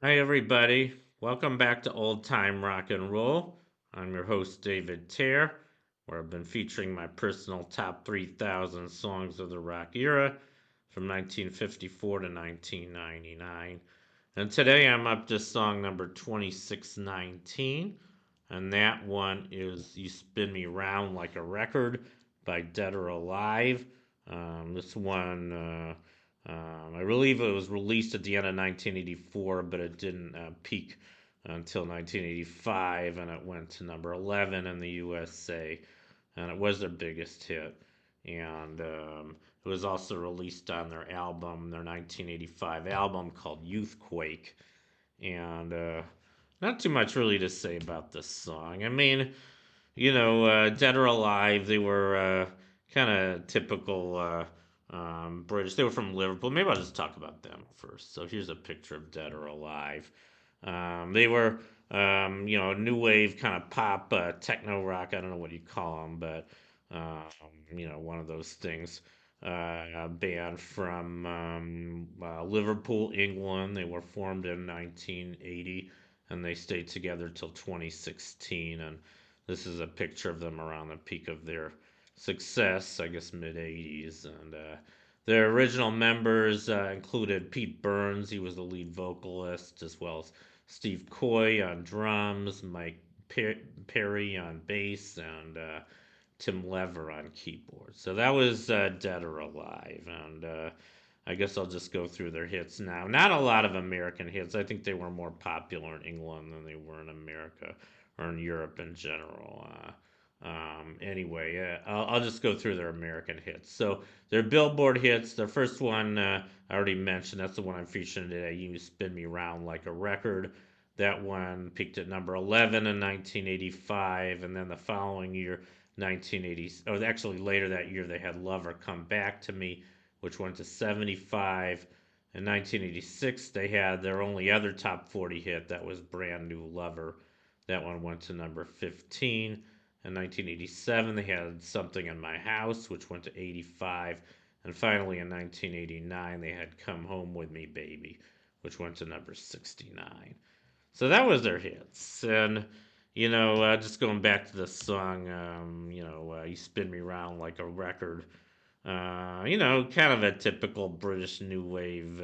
Hi, everybody. Welcome back to Old Time Rock and Roll. I'm your host, David Tear, where I've been featuring my personal top 3,000 songs of the rock era from 1954 to 1999. And today I'm up to song number 2619, and that one is You Spin Me Round Like a Record by Dead or Alive. This one I believe it was released at the end of 1984, but it didn't peak until 1985, and it went to number 11 in the USA, and it was their biggest hit. And it was also released on their 1985 album called Youthquake. And not too much really to say about this song. I mean, Dead or Alive, they were kind of typical British. They were from Liverpool. Maybe I'll just talk about them first. So here's a picture of Dead or Alive. They were, new wave kind of pop, techno rock. I don't know what you call them, but, one of those things. A band from Liverpool, England. They were formed in 1980 and they stayed together till 2016. And this is a picture of them around the peak of their success, I guess mid 80s. And their original members included Pete Burns, he was the lead vocalist, as well as Steve Coy on drums, Mike Perry on bass, and Tim Lever on keyboard. So that was Dead or Alive. And I guess I'll just go through their hits now. Not a lot of American hits. I think they were more popular in England than they were in America or in Europe in general. Anyway, I'll just go through their American hits. So their Billboard hits. The first one I already mentioned. That's the one I'm featuring today. You Spin Me Round Like a Record. That one peaked at number 11 in 1985, and then the following year, 1980. Or actually later that year, they had Lover Come Back to Me, which went to 75. In 1986, they had their only other top 40 hit. That was Brand New Lover. That one went to number 15. In 1987, they had Something in My House, which went to 85. And finally, in 1989, they had Come Home With Me, Baby, which went to number 69. So that was their hits. And, just going back to the song, You Spin Me Round Like a Record. Kind of a typical British new wave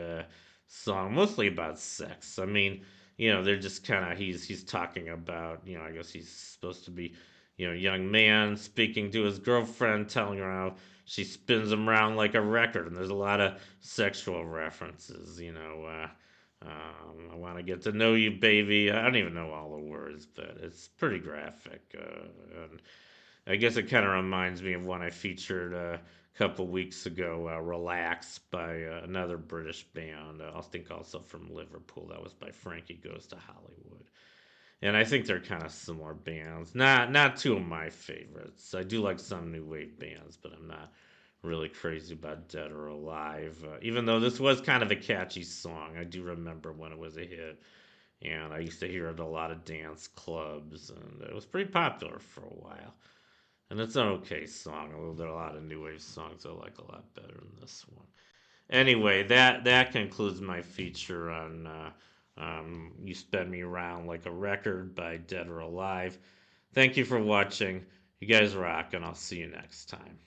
song, mostly about sex. I mean, they're just kind of he's talking about, I guess he's supposed to be, a young man speaking to his girlfriend, telling her how she spins him around like a record, and there's a lot of sexual references. I want to get to know you, baby. I don't even know all the words, but it's pretty graphic. And I guess it kind of reminds me of one I featured a couple weeks ago, Relax by another British band. I think also from Liverpool. That was by Frankie Goes to Hollywood. And I think they're kind of similar bands. Not two of my favorites. I do like some new wave bands, but I'm not really crazy about Dead or Alive. Even though this was kind of a catchy song, I do remember when it was a hit. And I used to hear it at a lot of dance clubs, and it was pretty popular for a while. And it's an okay song, although there are a lot of new wave songs I like a lot better than this one. Anyway, that concludes my feature on You Spin Me Around Like a Record by Dead or Alive. Thank you for watching. You guys rock, and I'll see you next time.